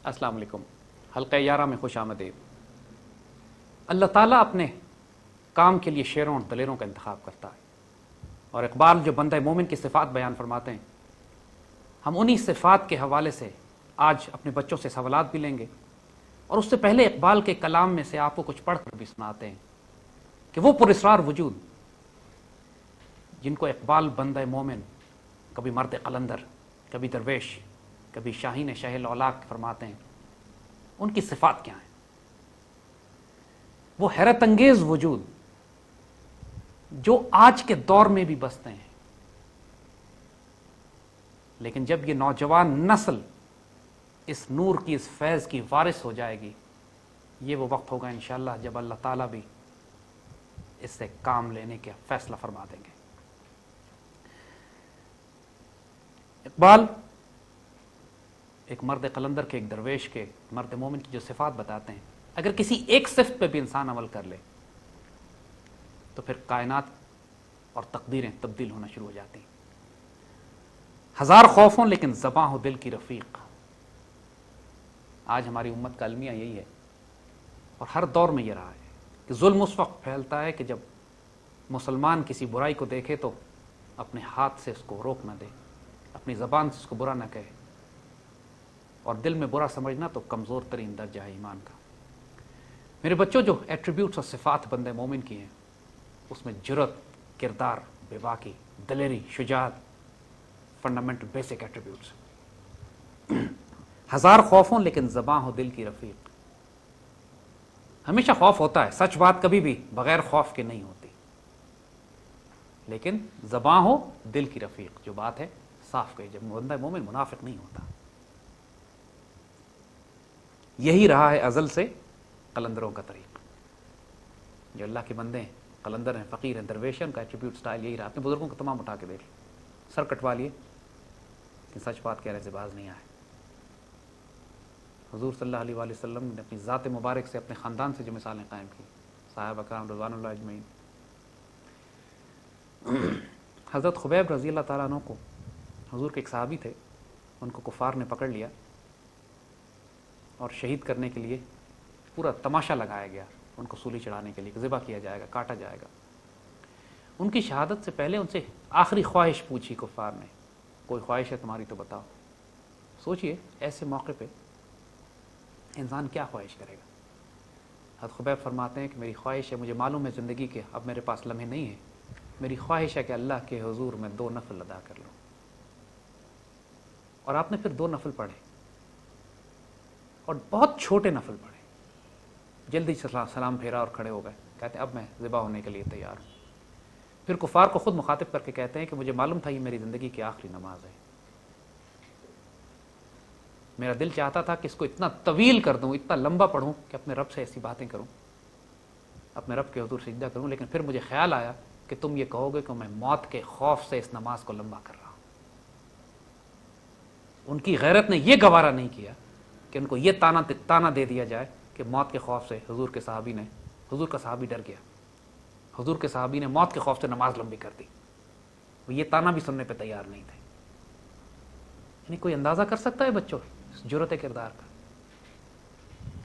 السلام علیکم. حلقہ 11 میں خوش آمدید. اللہ تعالیٰ اپنے کام کے لیے شیروں اور دلیروں کا انتخاب کرتا ہے، اور اقبال جو بندہ مومن کی صفات بیان فرماتے ہیں، ہم انہی صفات کے حوالے سے آج اپنے بچوں سے سوالات بھی لیں گے، اور اس سے پہلے اقبال کے کلام میں سے آپ کو کچھ پڑھ کر بھی سناتے ہیں کہ وہ پراسرار وجود جن کو اقبال بندہ مومن، کبھی مرد قلندر، کبھی درویش، کبھی شاہین شہ الاولاق فرماتے ہیں، ان کی صفات کیا ہیں؟ وہ حیرت انگیز وجود جو آج کے دور میں بھی بستے ہیں، لیکن جب یہ نوجوان نسل اس نور کی، اس فیض کی وارث ہو جائے گی، یہ وہ وقت ہوگا انشاءاللہ جب اللہ تعالیٰ بھی اس سے کام لینے کا فیصلہ فرما دیں گے. اقبال ایک مرد قلندر کے، ایک درویش کے، مرد مومن کی جو صفات بتاتے ہیں، اگر کسی ایک صفت پہ بھی انسان عمل کر لے تو پھر کائنات اور تقدیریں تبدیل ہونا شروع ہو جاتی ہیں. ہزار خوف ہوں لیکن زباں ہو دل کی رفیق. آج ہماری امت کا المیہ یہی ہے، اور ہر دور میں یہ رہا ہے کہ ظلم اس وقت پھیلتا ہے کہ جب مسلمان کسی برائی کو دیکھے تو اپنے ہاتھ سے اس کو روک نہ دے، اپنی زبان سے اس کو برا نہ کہے، اور دل میں برا سمجھنا تو کمزور ترین درجہ ہے ایمان کا. میرے بچوں، جو ایٹریبیوٹس اور صفات بندے مومن کی ہیں، اس میں جرت، کردار، بے باکی، دلیری، شجاعت فنڈامنٹل بیسک ایٹریبیوٹس. ہزار خوف ہوں لیکن زباں ہو دل کی رفیق. ہمیشہ خوف ہوتا ہے، سچ بات کبھی بھی بغیر خوف کے نہیں ہوتی، لیکن زباں ہو دل کی رفیق، جو بات ہے صاف کہی. جب بندہ مومن منافق نہیں ہوتا. یہی رہا ہے ازل سے قلندروں کا طریق. جو اللہ کے بندے ہیں، قلندر ہیں، فقیر ہیں، درویش ہیں، ان کا ایٹریبیوٹ سٹائل یہی رہا. اپنے بزرگوں کو تمام اٹھا کے دیکھ، سر کٹوا لیے کہ سچ بات کہنے سے باز نہیں آئے. حضور صلی اللہ علیہ وآلہ وسلم نے اپنی ذات مبارک سے، اپنے خاندان سے جو مثالیں قائم کی، صحابہ کرام رضوان اللہ اجمعین. حضرت خبیب رضی اللہ تعالیٰ عنہ کو، حضور کے ایک صحابی تھے، ان کو کفار نے پکڑ لیا اور شہید کرنے کے لیے پورا تماشا لگایا گیا، ان کو سولی چڑھانے کے لیے، ذبح کیا جائے گا، کاٹا جائے گا. ان کی شہادت سے پہلے ان سے آخری خواہش پوچھی کفار نے، کوئی خواہش ہے تمہاری تو بتاؤ. سوچئے ایسے موقع پہ انسان کیا خواہش کرے گا. حضرت خبیب فرماتے ہیں کہ میری خواہش ہے، مجھے معلوم ہے زندگی کے اب میرے پاس لمحے نہیں ہیں، میری خواہش ہے کہ اللہ کے حضور میں 2 نفل ادا کر لوں. اور آپ نے پھر 2 نفل پڑھے، اور بہت چھوٹے نفل پڑھے. جلدی سلام پھیرا اور کھڑے ہو گئے. کہتے ہیں اب میں ذبح ہونے کے لیے تیار ہوں. پھر کفار کو خود مخاطب کر کے کہتے ہیں کہ مجھے معلوم تھا یہ میری زندگی کی آخری نماز ہے. میرا دل چاہتا تھا کہ اس کو اتنا طویل کر دوں، اتنا لمبا پڑھوں کہ اپنے رب سے ایسی باتیں کروں، اپنے رب کے حضور سجدہ کروں، لیکن پھر مجھے خیال آیا کہ تم یہ کہو گے کہ میں موت کے خوف سے اس نماز کو لمبا کر رہا ہوں. ان کی غیرت نے یہ گوارا نہیں کیا کہ ان کو یہ تانا دے دیا جائے کہ موت کے خوف سے حضور کے صحابی نے، حضور کا صحابی ڈر گیا، حضور کے صحابی نے موت کے خوف سے نماز لمبی کر دی. وہ یہ تانا بھی سننے پہ تیار نہیں تھے. یعنی کوئی اندازہ کر سکتا ہے بچوں اس جرت کردار کا؟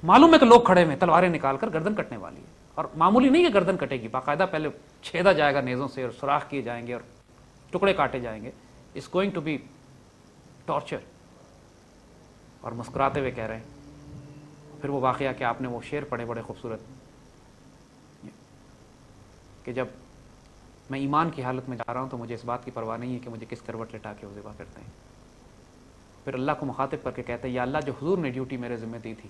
معلوم ہے کہ لوگ کھڑے میں تلواریں نکال کر گردن کٹنے والی ہے، اور معمولی نہیں کہ گردن کٹے گی، باقاعدہ پہلے چھیدا جائے گا نیزوں سے، اور سوراخ کیے جائیں گے اور ٹکڑے کاٹے جائیں گے. It's going to be torture. اور مسکراتے ہوئے کہہ رہے ہیں. پھر وہ واقعہ کہ آپ نے وہ شعر پڑھے بڑے خوبصورت کہ جب میں ایمان کی حالت میں جا رہا ہوں تو مجھے اس بات کی پرواہ نہیں ہے کہ مجھے کس کروٹ لٹا کے وہ ذبح کرتے ہیں. پھر اللہ کو مخاطب کر کے کہتے ہیں یا اللہ، جو حضور نے ڈیوٹی میرے ذمہ دی تھی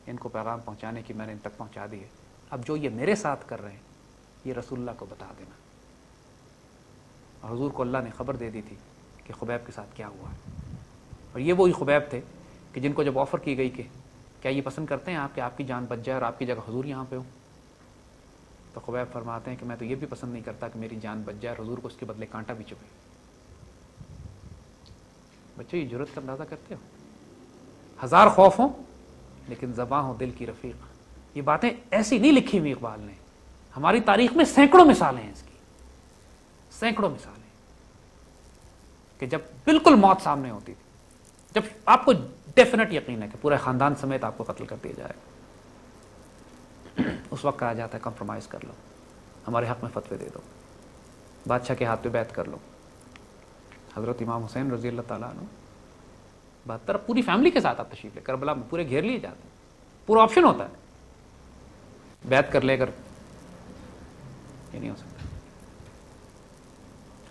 ان کو پیغام پہنچانے کی، میں نے ان تک پہنچا دی ہے. اب جو یہ میرے ساتھ کر رہے ہیں یہ رسول اللہ کو بتا دینا. اور حضور کو اللہ نے خبر دے دی تھی کہ خبیب کے ساتھ کیا ہوا ہے. اور یہ وہی خبیب تھے کہ جن کو جب آفر کی گئی کہ کیا یہ پسند کرتے ہیں آپ کہ آپ کی جان بچ جائے اور آپ کی جگہ حضور یہاں پہ ہو، تو خبیب فرماتے ہیں کہ میں تو یہ بھی پسند نہیں کرتا کہ میری جان بچ جائے اور حضور کو اس کے بدلے کانٹا بھی چبھے. بچوں، یہ جرت کا اندازہ کرتے ہو؟ ہزار خوف ہوں لیکن زباں ہو دل کی رفیق. یہ باتیں ایسی نہیں لکھی ہوئی اقبال نے، ہماری تاریخ میں سینکڑوں مثالیں ہیں اس کی، سینکڑوں مثالیں کہ جب بالکل موت سامنے ہوتی تھی جب آپ کو ڈیفینیٹ یقین ہے کہ پورے خاندان سمیت آپ کو قتل کر دیا جائے، اس وقت کہا جاتا ہے کمپرومائز کر لو، ہمارے حق میں فتوے دے دو، بادشاہ کے ہاتھ پہ بیعت کر لو۔ حضرت امام حسین رضی اللہ تعالیٰ عنہ 72 پوری فیملی کے ساتھ آپ تشریف لے کربلا میں پورے گھیر لیے جاتے ہیں، پورا آپشن ہوتا ہے، بیعت کر لے کر یہ نہیں ہو سکتا۔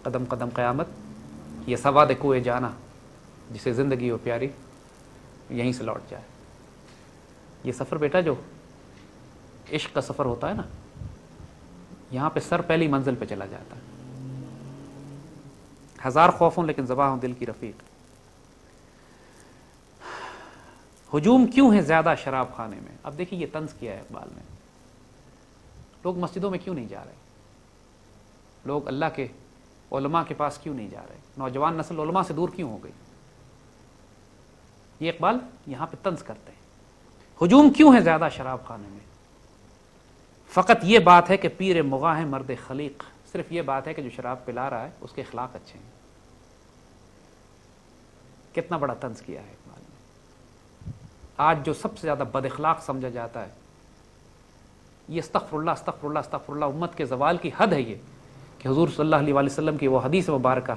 قدم قدم قیامت، یہ سواد کوئے جانا، جسے زندگی ہو پیاری یہیں سے لوٹ جائے۔ یہ سفر بیٹا جو عشق کا سفر ہوتا ہے نا، یہاں پہ سر پہلی منزل پہ چلا جاتا ہے۔ ہزار خوف ہوں لیکن زباں ہوں دل کی رفیق۔ ہجوم کیوں ہے زیادہ شراب خانے میں؟ اب دیکھیے یہ طنز کیا ہے اقبال نے۔ لوگ مسجدوں میں کیوں نہیں جا رہے؟ لوگ اللہ کے علماء کے پاس کیوں نہیں جا رہے؟ نوجوان نسل علماء سے دور کیوں ہو گئی؟ یہ اقبال یہاں پہ طنز کرتے ہیں۔ ہجوم کیوں ہے زیادہ شراب خانے میں؟ فقط یہ بات ہے کہ پیر مغاں ہے مرد خلیق۔ صرف یہ بات ہے کہ جو شراب پلا رہا ہے اس کے اخلاق اچھے ہیں۔ کتنا بڑا طنز کیا ہے اقبال نے۔ آج جو سب سے زیادہ بد اخلاق سمجھا جاتا ہے، یہ استغفر اللہ استغفر اللہ استغفر اللہ، امت کے زوال کی حد ہے یہ، کہ حضور صلی اللہ علیہ وآلہ وسلم کی وہ حدیث مبارکہ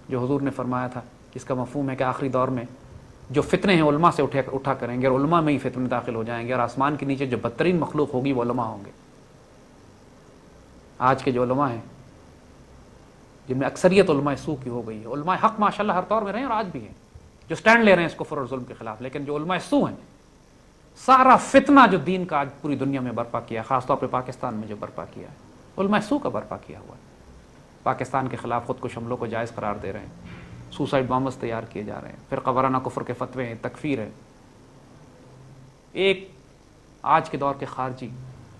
جو حضور نے فرمایا تھا، جس کا مفہوم ہے کہ آخری دور میں جو فتنے ہیں علماء سے اٹھا کریں گے، اور علماء میں ہی فتنے داخل ہو جائیں گے، اور آسمان کے نیچے جو بدترین مخلوق ہوگی وہ علماء ہوں گے۔ آج کے جو علماء ہیں جن میں اکثریت علماء سو کی ہو گئی ہے، علماء حق ماشاءاللہ ہر دور میں رہے ہیں اور آج بھی ہیں، جو سٹینڈ لے رہے ہیں اس کفر اور ظلم کے خلاف، لیکن جو علماء سو ہیں، سارا فتنہ جو دین کا آج پوری دنیا میں برپا کیا، خاص طور پہ پاکستان میں جو برپا کیا ہے، علماء سو کا برپا کیا ہوا ہے۔ پاکستان کے خلاف خود کش حملوں کو جائز قرار دے رہے ہیں، سوسائڈ بامبز تیار کیے جا رہے ہیں، فرقہ وارانہ کفر کے فتوے ہیں، تکفیر ہے۔ ایک آج کے دور کے خارجی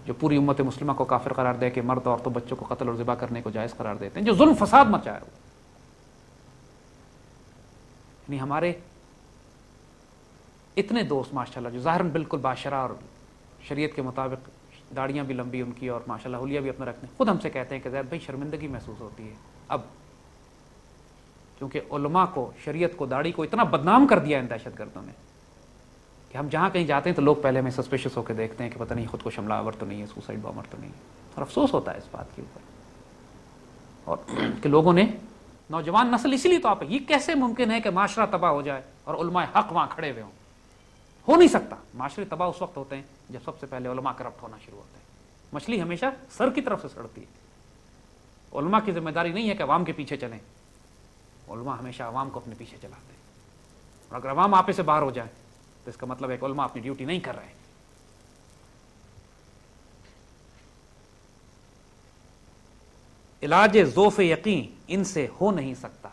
جو پوری امت مسلمہ کو کافر قرار دے کے مرد عورتوں بچوں کو قتل اور ذبح کرنے کو جائز قرار دیتے ہیں، جو ظلم فساد مچایا ہوا، یعنی ہمارے اتنے دوست ماشاءاللہ جو ظاہراً بالکل باشرہ اور شریعت کے مطابق داڑیاں بھی لمبی ان کی اور ماشاءاللہ حلیہ بھی اپنا رکھتے ہیں، خود ہم سے کہتے ہیں کہ زید بھائی شرمندگی محسوس ہوتی ہے اب، کیونکہ علماء کو، شریعت کو، داڑھی کو اتنا بدنام کر دیا ان دہشت گردوں نے کہ ہم جہاں کہیں جاتے ہیں تو لوگ پہلے ہمیں سسپیشس ہو کے دیکھتے ہیں کہ پتہ نہیں خود کو حملہ آور تو نہیں ہے، سوسائڈ بامر تو نہیں ہے، اور افسوس ہوتا ہے اس بات کے اوپر، اور کہ لوگوں نے، نوجوان نسل اسی لیے تو آپ، یہ کیسے ممکن ہے کہ معاشرہ تباہ ہو جائے اور علماء حق وہاں کھڑے ہوئے ہوں؟ ہو نہیں سکتا۔ معاشرے تباہ اس وقت ہوتے ہیں جب سب سے پہلے علماء کرپٹ ہونا شروع ہوتے ہیں۔ مچھلی ہمیشہ سر کی طرف سے سڑتی ہے۔ علماء کی ذمہ داری نہیں ہے کہ عوام کے پیچھے چلیں، علماء ہمیشہ عوام کو اپنے پیچھے چلاتے ہیں، اور اگر عوام آپے سے باہر ہو جائے تو اس کا مطلب ہے کہ علماء اپنی ڈیوٹی نہیں کر رہے ہیں۔ علاج ضعف یقین ان سے ہو نہیں سکتا۔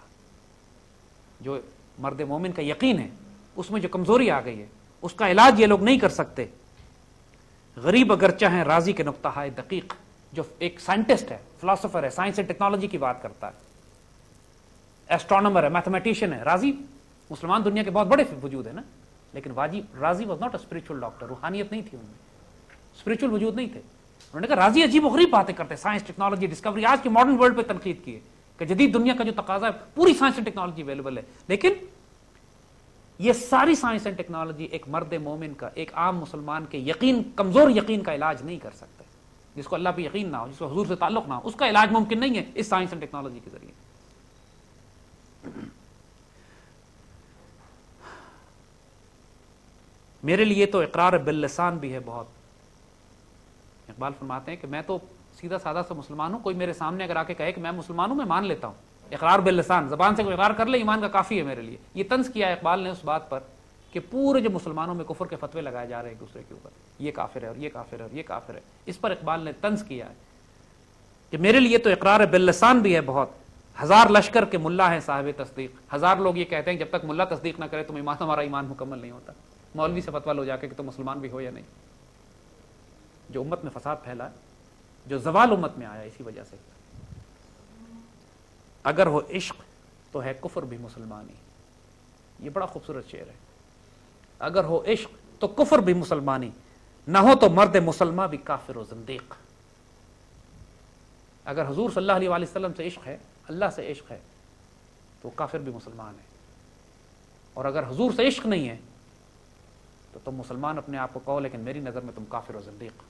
جو مرد مومن کا یقین ہے اس میں جو کمزوری آ گئی ہے اس کا علاج یہ لوگ نہیں کر سکتے۔ غریب اگرچہ ہیں راضی کے نقطہ ہائے دقیق، جو ایک سائنٹسٹ ہے، فلاسفر ہے، سائنس اینڈ ٹیکنالوجی کی بات کرتا ہے، ایسٹرونامر ہے، میتھمیٹیشین ہے، راضی مسلمان دنیا کے بہت بڑے وجود ہے نا، لیکن راضی was not a spiritual doctor, روحانیت نہیں تھی ان میں، اسپرچل وجود نہیں تھے۔ انہوں نے کہا راضی عجیب و غریب باتیں کرتے ہیں، سائنس ٹیکنالوجی ڈسکوری، آج کی ماڈرن ورلڈ پہ تنقید کی ہے کہ جدید دنیا کا جو تقاضا ہے پوری سائنس اینڈ ٹیکنالوجی اویلیبل ہے، لیکن یہ ساری سائنس اینڈ ٹیکنالوجی ایک مرد مومن کا، ایک عام مسلمان کے یقین، کمزور یقین کا علاج نہیں کر سکتے۔ جس کو اللہ پہ یقین نہ ہو، جس کو حضور سے تعلق نہ ہو، اس کا علاج ممکن نہیں ہے اس سائنس اینڈ ٹیکنالوجی کے ذریعے۔ میرے لیے تو اقرار باللسان بھی ہے بہت۔ اقبال فرماتے ہیں کہ میں تو سیدھا سادہ سا مسلمان ہوں، کوئی میرے سامنے اگر آ کے کہے کہ میں مسلمان ہوں، میں مان لیتا ہوں۔ اقرار باللسان، زبان سے کوئی اقرار کر لے ایمان کا کافی ہے میرے لیے۔ یہ طنز کیا ہے اقبال نے اس بات پر کہ پورے جو مسلمانوں میں کفر کے فتوے لگائے جا رہے ہیں ایک دوسرے کے اوپر، یہ کافر ہے اور یہ کافر ہے اور یہ کافر ہے، اس پر اقبال نے طنز کیا ہے کہ میرے لیے تو اقرار باللسان بھی ہے بہت، ہزار لشکر کے ملا ہیں صاحب تصدیق۔ ہزار لوگ یہ کہتے ہیں جب تک ملا تصدیق نہ کرے تو ہمارا ایمان مکمل نہیں ہوتا۔ مولوی سے فتویٰ لو جا کے کہ تم مسلمان بھی ہو یا نہیں۔ جو امت میں فساد پھیلا، جو زوال امت میں آیا اسی وجہ سے۔ اگر ہو عشق تو ہے کفر بھی مسلمانی، یہ بڑا خوبصورت شعر ہے۔ اگر ہو عشق تو کفر بھی مسلمانی، نہ ہو تو مرد مسلمہ بھی کافر و زندیق۔ اگر حضور صلی اللہ علیہ وسلم سے عشق ہے، اللہ سے عشق ہے، تو کافر بھی مسلمان ہے، اور اگر حضور سے عشق نہیں ہے تو تم مسلمان اپنے آپ کو کہو، لیکن میری نظر میں تم کافر و زندیق۔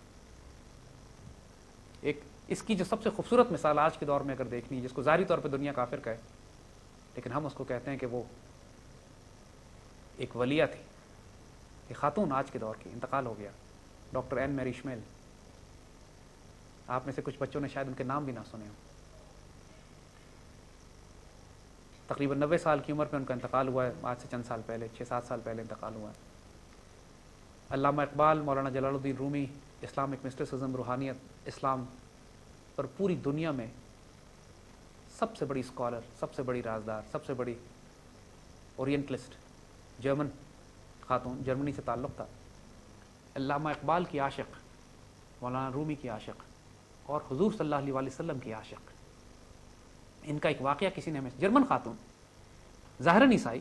ایک اس کی جو سب سے خوبصورت مثال آج کے دور میں اگر دیکھنی ہے، جس کو ظاہری طور پہ دنیا کافر کہے لیکن ہم اس کو کہتے ہیں کہ وہ ایک ولیہ تھی، ایک خاتون آج کے دور کی، انتقال ہو گیا، ڈاکٹر این میری شمیل۔ آپ میں سے کچھ بچوں نے شاید ان کے نام بھی نہ سنے ہوں۔ تقریباً 90 سال کی عمر پہ ان کا انتقال ہوا ہے، آج سے چند سال پہلے، 6-7 سال پہلے انتقال ہوا ہے۔ علامہ اقبال، مولانا جلال الدین رومی، اسلامک مسٹسزم، روحانیت، اسلام پر پوری دنیا میں سب سے بڑی اسکالر، سب سے بڑی رازدار، سب سے بڑی اورینٹلسٹ، جرمن خاتون، جرمنی سے تعلق تھا۔ علامہ اقبال کی عاشق، مولانا رومی کی عاشق، اور حضور صلی اللہ علیہ وسلم کی عاشق۔ ان کا ایک واقعہ کسی نے ہمیں، جرمن خاتون، ظاہراً عیسائی،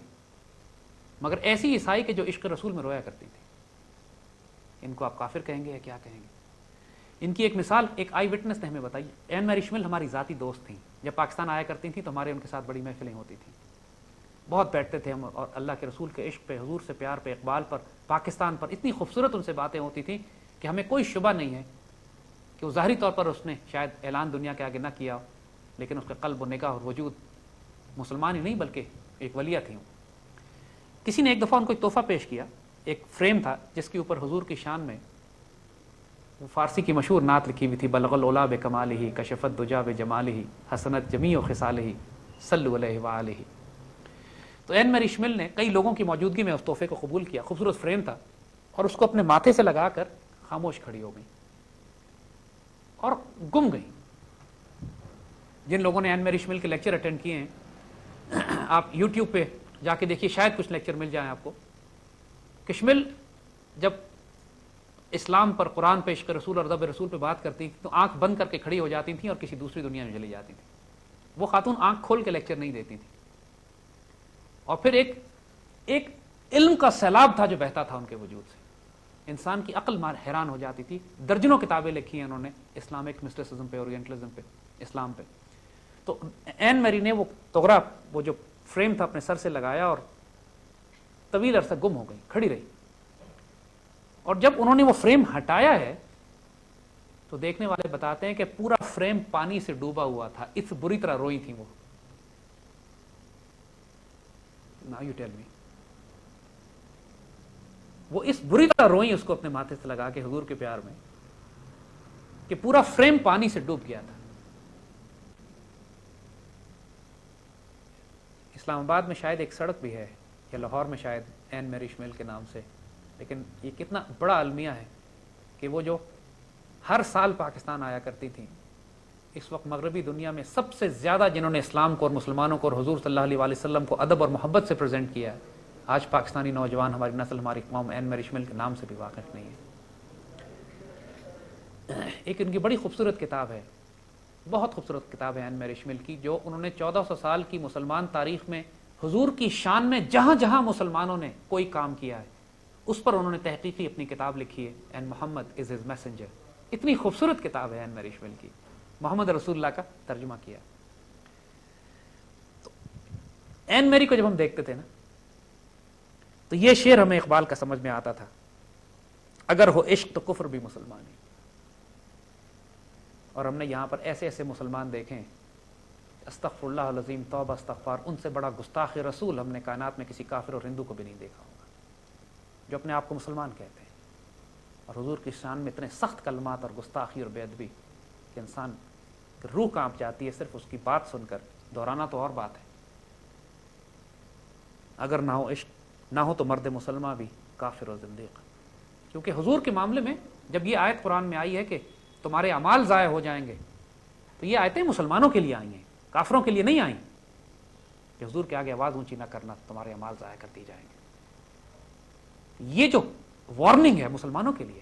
مگر ایسی عیسائی کہ جو عشق رسول میں رویا کرتی تھی۔ ان کو آپ کافر کہیں گے یا کیا کہیں گے؟ ان کی ایک مثال ایک آئی وٹنس نے ہمیں بتائی۔ این میری شمیل ہماری ذاتی دوست تھیں، جب پاکستان آیا کرتی تھیں تو ہمارے ان کے ساتھ بڑی محفلیں ہوتی تھیں، بہت بیٹھتے تھے ہم، اور اللہ کے رسول کے عشق پہ، حضور سے پیار پہ، اقبال پر، پاکستان پر اتنی خوبصورت ان سے باتیں ہوتی تھیں کہ ہمیں کوئی شبہ نہیں ہے کہ وہ ظاہری طور پر اس نے شاید اعلان دنیا کے آگے نہ کیا ہو، لیکن اس کے قلب و نگاہ اور وجود مسلمان ہی نہیں بلکہ ایک ولیہ تھی۔ کسی نے ایک دفعہ ان کو ایک تحفہ پیش کیا، ایک فریم تھا جس کے اوپر حضور کی شان میں وہ فارسی کی مشہور نعت لکھی ہوئی تھی، بلغ العلا بکمالہ کشف الدجا بجمالہ حسنت جمیع خصالہ صلوا علیہ وآلہ۔ تو این میری شمیل نے کئی لوگوں کی موجودگی میں اس تحفے کو قبول کیا، خوبصورت فریم تھا، اور اس کو اپنے ماتھے سے لگا کر خاموش کھڑی ہو گئی اور گم گئی۔ جن لوگوں نے این میری شمیل کے لیکچر اٹینڈ کیے ہیں، آپ یوٹیوب پہ جا کے دیکھیے، شاید کچھ لیکچر مل جائیں آپ کو۔ کشمیل جب اسلام پر، قرآن پہ، عشق رسول اور ادب رسول پہ بات کرتی تو آنکھ بند کر کے کھڑی ہو جاتی تھیں اور کسی دوسری دنیا میں چلی جاتی تھیں۔ وہ خاتون آنکھ کھول کے لیکچر نہیں دیتی تھی، اور پھر ایک علم کا سیلاب تھا جو بہتا تھا ان کے وجود سے، انسان کی عقل حیران ہو جاتی تھی۔ درجنوں کتابیں لکھی ہیں انہوں نے اسلامک مسٹسزم پہ، اورینٹلزم پہ، اسلام پہ۔ تو این میری نے وہ تغرا، وہ جو فریم تھا، اپنے سر سے لگایا اور طویل عرصہ گم ہو گئی، کھڑی رہی، اور جب انہوں نے وہ فریم ہٹایا ہے تو دیکھنے والے بتاتے ہیں کہ پورا فریم پانی سے ڈوبا ہوا تھا، اس بری طرح روئی تھی وہ۔ Now you tell me، وہ اس بری طرح روئی اس کو اپنے ماتھے سے لگا کے حضور کے پیار میں کہ پورا فریم پانی سے ڈوب گیا تھا۔ اسلام آباد میں شاید ایک سڑک بھی ہے، یا لاہور میں شاید این میری شمیل کے نام سے، لیکن یہ کتنا بڑا المیہ ہے کہ وہ جو ہر سال پاکستان آیا کرتی تھیں، اس وقت مغربی دنیا میں سب سے زیادہ جنہوں نے اسلام کو اور مسلمانوں کو اور حضور صلی اللہ علیہ وسلم کو ادب اور محبت سے پریزنٹ کیا ہے، آج پاکستانی نوجوان، ہماری نسل، ہماری قوم این میری شمیل کے نام سے بھی واقف نہیں ہے۔ ایک ان کی بڑی خوبصورت کتاب ہے، بہت خوبصورت کتاب ہے این میری شمیل کی، جو انہوں نے 1400 سال کی مسلمان تاریخ میں حضور کی شان میں جہاں جہاں مسلمانوں نے کوئی کام کیا ہے اس پر انہوں نے تحقیقی اپنی کتاب لکھی ہے، and Muhammad is his messenger. اتنی خوبصورت کتاب ہے این میری شمیل کی، محمد رسول اللہ کا ترجمہ کیا۔ تو این میری کو جب ہم دیکھتے تھے نا تو یہ شعر ہمیں اقبال کا سمجھ میں آتا تھا، اگر ہو عشق تو کفر بھی مسلمانی۔ اور ہم نے یہاں پر ایسے ایسے مسلمان دیکھیں، استغفر اللہ العظیم، توبہ استغفار، ان سے بڑا گستاخ رسول ہم نے کائنات میں کسی کافر اور ہندو کو بھی نہیں دیکھا ہوگا، جو اپنے آپ کو مسلمان کہتے ہیں، اور حضور کی شان میں اتنے سخت کلمات اور گستاخی اور بے ادبی کہ انسان کی روح کانپ جاتی ہے صرف اس کی بات سن کر۔ دہرانا تو اور بات ہے، اگر نہ ہو عشق، نہ ہو تو مرد مسلمہ بھی کافر و زندیق۔ کیونکہ حضور کے معاملے میں جب یہ آیت قرآن میں آئی ہے کہ تمہارے اعمال ضائع ہو جائیں گے، تو یہ آیتیں مسلمانوں کے لیے آئی ہیں، کافروں کے لیے نہیں آئیں کہ حضور کے آگے آواز اونچی نہ کرنا، تمہارے اعمال ضائع کر دی جائیں گے۔ یہ جو وارننگ ہے مسلمانوں کے لیے،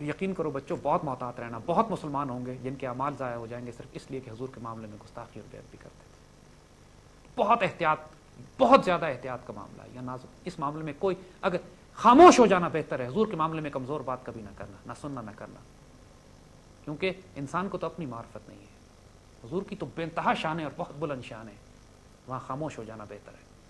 یقین کرو بچوں، بہت محتاط رہنا۔ بہت مسلمان ہوں گے جن کے اعمال ضائع ہو جائیں گے صرف اس لیے کہ حضور کے معاملے میں گستاخی اور بے ادبی کرتے تھے۔ بہت احتیاط، بہت زیادہ احتیاط کا معاملہ ہے یا نازک، اس معاملے میں کوئی، اگر خاموش ہو جانا بہتر ہے، حضور کے معاملے میں کمزور بات کبھی نہ کرنا، نہ سننا، نہ کرنا، کیونکہ انسان کو تو اپنی معرفت نہیں ہے۔ حضور کی تو بے انتہا شان ہے اور بہت بلند شان ہے، وہاں خاموش ہو جانا بہتر ہے۔